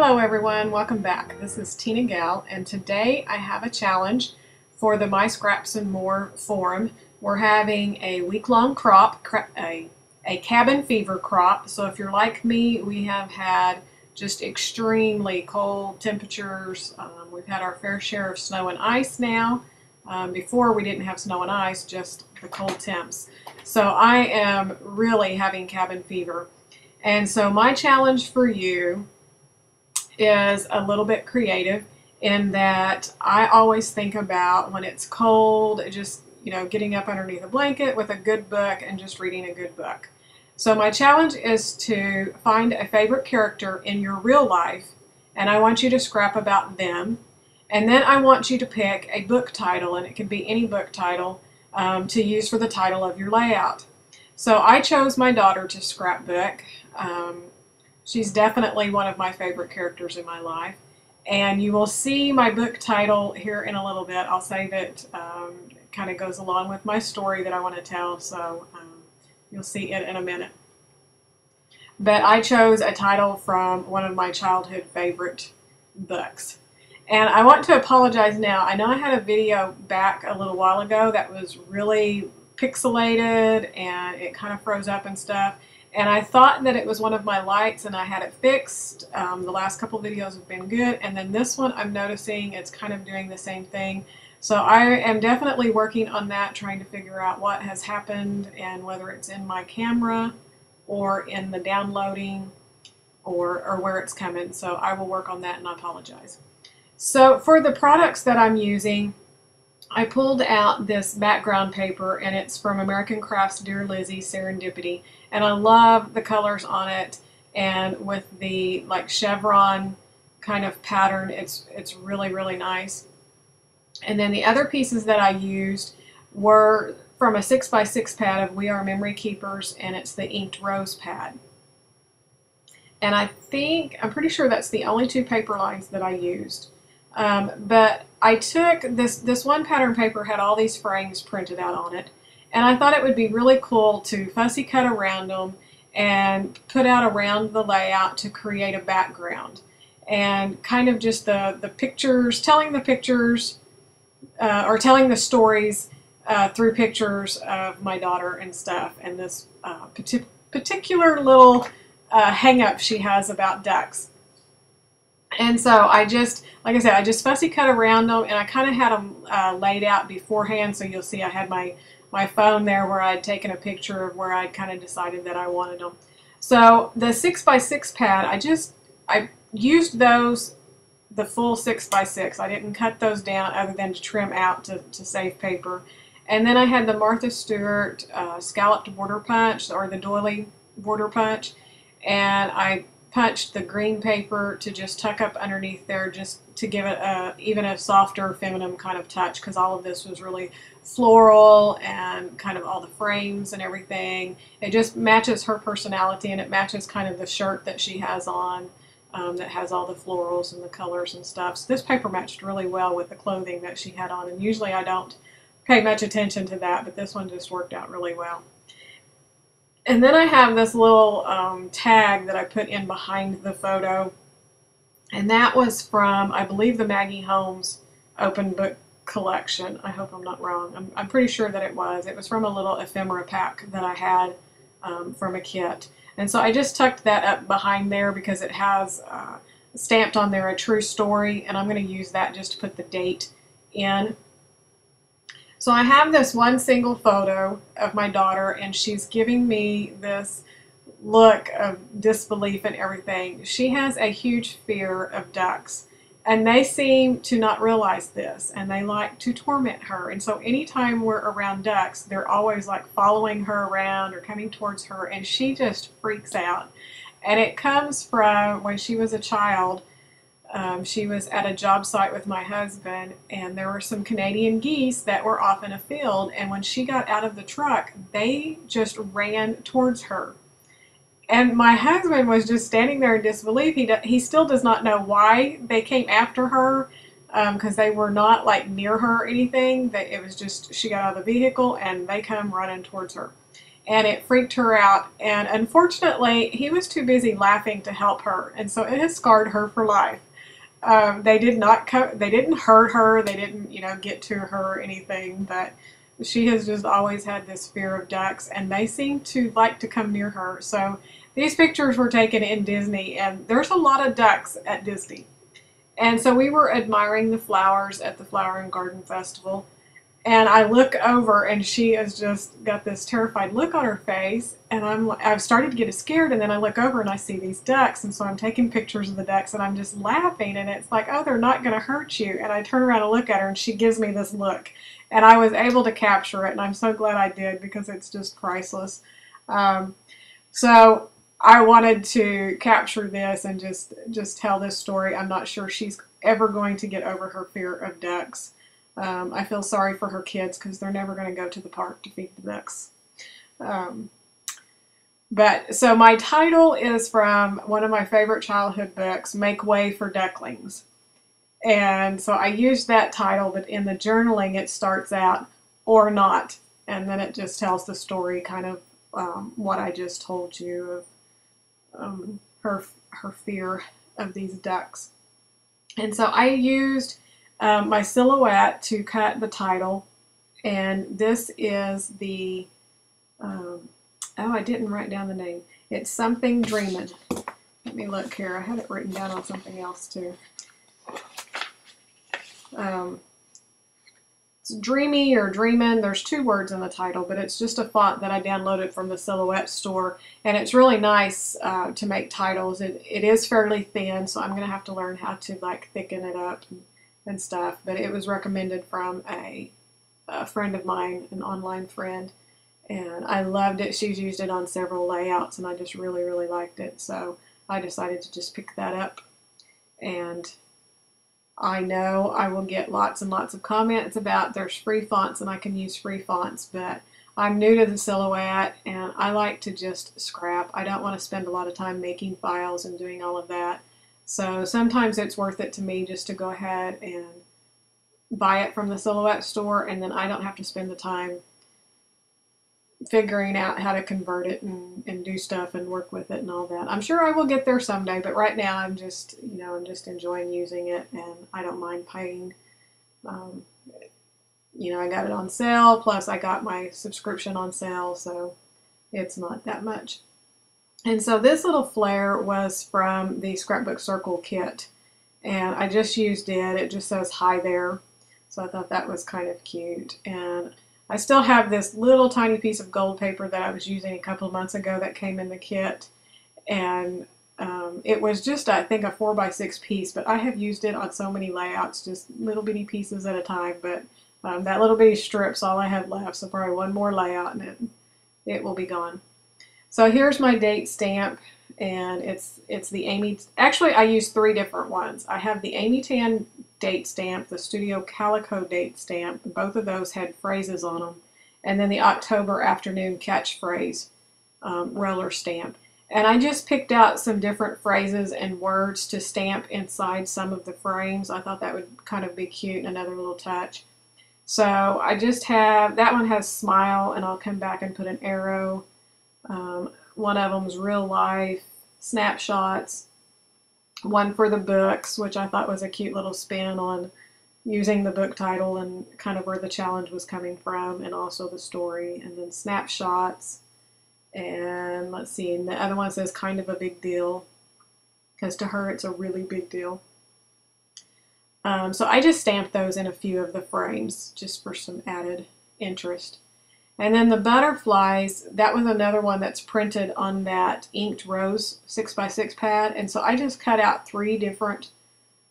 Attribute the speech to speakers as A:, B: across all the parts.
A: Hello everyone, welcome back. This is TinaGale, and today I have a challenge for the My Scraps and More forum. We're having a week-long crop, a cabin fever crop. So if you're like me, we have had just extremely cold temperatures. We've had our fair share of snow and ice now. Before we didn't have snow and ice, just the cold temps. So I am really having cabin fever. And so my challenge for you is a little bit creative in that I always think about when it's cold, just, getting up underneath a blanket with a good book and just reading a good book. So my challenge is to find a favorite character in your real life, and I want you to scrap about them. And then I want you to pick a book title, and it can be any book title, to use for the title of your layout. So I chose my daughter to scrapbook. She's definitely one of my favorite characters in my life. And you will see my book title here in a little bit. I'll save it. It kind of goes along with my story that I want to tell, so you'll see it in a minute. But I chose a title from one of my childhood favorite books. And I want to apologize now. I know I had a video back a little while ago that was really pixelated and it kind of froze up and stuff. And I thought that it was one of my lights and I had it fixed. The last couple videos have been good. And then this one I'm noticing it's kind of doing the same thing. So I am definitely working on that, trying to figure out what has happened and whether it's in my camera or in the downloading or where it's coming. So I will work on that, and I apologize. So for the products that I'm using, I pulled out this background paper, and it's from American Crafts Dear Lizzie Serendipity, and I love the colors on it, and with the like chevron kind of pattern, it's really nice. And then the other pieces that I used were from a 6x6 pad of We Are Memory Keepers, and it's the inked rose pad. And I'm pretty sure that's the only two paper lines that I used. But I took this one pattern paper, had all these frames printed out on it, and I thought it would be really cool to fussy cut around them and put out around the layout to create a background, and kind of just the pictures, telling the pictures or telling the stories through pictures of my daughter and stuff, and this particular little hang-up she has about ducks. And so I just, like I said, I just fussy cut around them, and I kind of had them laid out beforehand. So you'll see I had my phone there where I'd taken a picture of where I'd kind of decided that I wanted them. So the 6x6 pad, I used those, the full 6x6. I didn't cut those down other than to trim out to save paper. And then I had the Martha Stewart scalloped border punch, or the doily border punch, and I punched the green paper to just tuck up underneath there, just to give it even a softer feminine kind of touch, because all of this was really floral and kind of all the frames and everything. It just matches her personality, and it matches kind of the shirt that she has on that has all the florals and the colors and stuff. So this paper matched really well with the clothing that she had on, and usually I don't pay much attention to that, but this one just worked out really well. And then I have this little tag that I put in behind the photo, and that was from, I believe, the Maggie Holmes open book collection. I hope I'm not wrong. I'm pretty sure that it was. It was from a little ephemera pack that I had from a kit. And so I just tucked that up behind there because it has stamped on there a true story, and I'm going to use that just to put the date in. So I have this one single photo of my daughter, and she's giving me this look of disbelief and everything. She has a huge fear of ducks, and they seem to not realize this, and they like to torment her. And so anytime we're around ducks, they're always like following her around or coming towards her, and she just freaks out. And it comes from when she was a child. She was at a job site with my husband, and there were some Canadian geese that were off in a field, and when she got out of the truck, they just ran towards her. And my husband was just standing there in disbelief. He still does not know why they came after her, because they were not like near her or anything. It was just she got out of the vehicle and they come running towards her. and it freaked her out. And unfortunately, he was too busy laughing to help her, and so it has scarred her for life. They did not they didn't hurt her. They didn't, get to her or anything. But she has just always had this fear of ducks, and they seem to like to come near her. So these pictures were taken in Disney, and there's a lot of ducks at Disney. And so we were admiring the flowers at the Flower and Garden Festival. And I look over, and she has just got this terrified look on her face. And I've started to get scared, and then I look over and I see these ducks. And so I'm taking pictures of the ducks, and I'm just laughing. And it's like, oh, they're not going to hurt you. And I turn around and look at her, and she gives me this look. And I was able to capture it, and I'm so glad I did, because it's just priceless. So I wanted to capture this and just tell this story. I'm not sure she's ever going to get over her fear of ducks. I feel sorry for her kids, because they're never going to go to the park to feed the ducks. But so my title is from one of my favorite childhood books, Make Way for Ducklings. And so I used that title, but in the journaling it starts out, or not. And then it just tells the story, kind of what I just told you of her fear of these ducks. And so I used my silhouette to cut the title, and this is the, oh, I didn't write down the name. It's Something Dreamin'. Let me look here. I had it written down on something else too. It's Dreamy or Dreamin'. There's two words in the title, but it's just a font that I downloaded from the Silhouette store, and it's really nice to make titles. It is fairly thin, so I'm going to have to learn how to thicken it up and stuff, but it was recommended from a friend of mine, an online friend, and I loved it. She's used it on several layouts, and I just really, really liked it, so I decided to just pick that up. And I know I will get lots and lots of comments about there's free fonts and I can use free fonts, but I'm new to the Silhouette, and I like to just scrap. I don't want to spend a lot of time making files and doing all of that. So sometimes it's worth it to me just to go ahead and buy it from the Silhouette store, and then I don't have to spend the time figuring out how to convert it and do stuff and work with it and all that. I'm sure I will get there someday, but right now I'm just, I'm just enjoying using it, and I don't mind paying. I got it on sale, plus I got my subscription on sale, so it's not that much. And so this little flare was from the Scrapbook Circle kit, and I just used it. It just says hi there, so I thought that was kind of cute. And I still have this little tiny piece of gold paper that I was using a couple of months ago that came in the kit, and it was just, I think, a 4x6 piece, but I have used it on so many layouts, just little bitty pieces at a time. But that little bitty strip's all I have left, so probably one more layout and it will be gone. So here's my date stamp, and it's the Amy. Actually, I use three different ones. I have the Amy Tan date stamp, the Studio Calico date stamp. Both of those had phrases on them, and then the October Afternoon Catchphrase roller stamp. And I just picked out some different phrases and words to stamp inside some of the frames. I thought that would kind of be cute, and another little touch. So I just have, that one has smile, and I'll come back and put an arrow. One of them is real life, snapshots. One for the books, which I thought was a cute little spin on using the book title and kind of where the challenge was coming from, and also the story. And then snapshots. And let's see, and the other one says kind of a big deal, because to her it's a really big deal. So I just stamped those in a few of the frames just for some added interest. And then the butterflies, that was another one that's printed on that inked rose 6x6 pad. And so I just cut out three different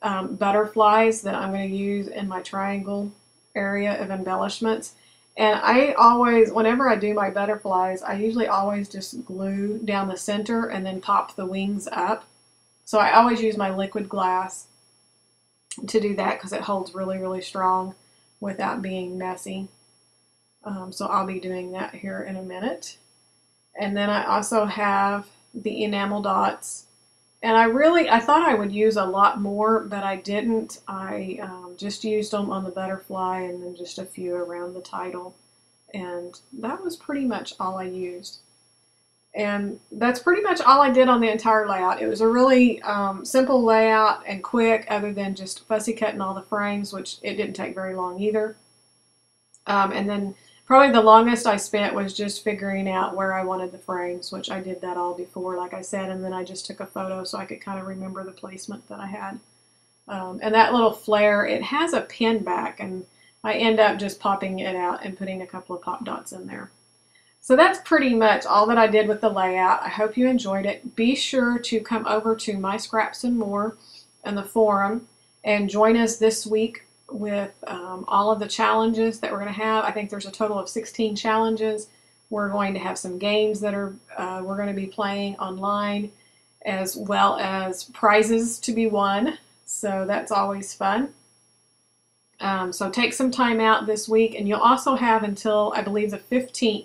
A: butterflies that I'm going to use in my triangle area of embellishments. And I always, whenever I do my butterflies, I usually always just glue down the center and then pop the wings up. So I always use my liquid glass to do that, because it holds really, really strong without being messy. So I'll be doing that here in a minute. And then I also have the enamel dots. And I thought I would use a lot more, but I didn't. I just used them on the butterfly and then just a few around the title. And that was pretty much all I used. And that's pretty much all I did on the entire layout. It was a really simple layout and quick, other than just fussy cutting all the frames, which it didn't take very long either. And then probably the longest I spent was just figuring out where I wanted the frames, which I did that all before, like I said, and then I just took a photo so I could kind of remember the placement that I had. And that little flare, it has a pin back, and I end up just popping it out and putting a couple of pop dots in there. So that's pretty much all that I did with the layout. I hope you enjoyed it. Be sure to come over to My Scraps and More and the forum and join us this week with all of the challenges that we're going to have. I think there's a total of 16 challenges. We're going to have some games that are we're going to be playing online, as well as prizes to be won. So that's always fun. So take some time out this week, and you'll also have until, I believe, the 15th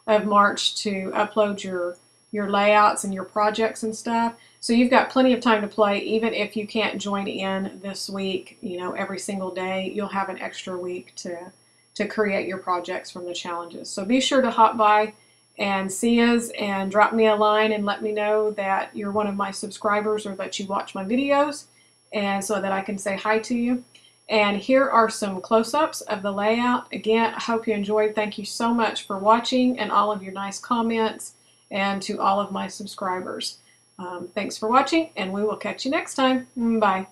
A: of March to upload your layouts and your projects and stuff. So you've got plenty of time to play, even if you can't join in this week, you know, every single day. You'll have an extra week to create your projects from the challenges. So be sure to hop by and see us and drop me a line and let me know that you're one of my subscribers or that you watch my videos, and so that I can say hi to you. And here are some close-ups of the layout. Again, I hope you enjoyed. Thank you so much for watching and all of your nice comments, and to all of my subscribers. Thanks for watching, and we will catch you next time. Bye.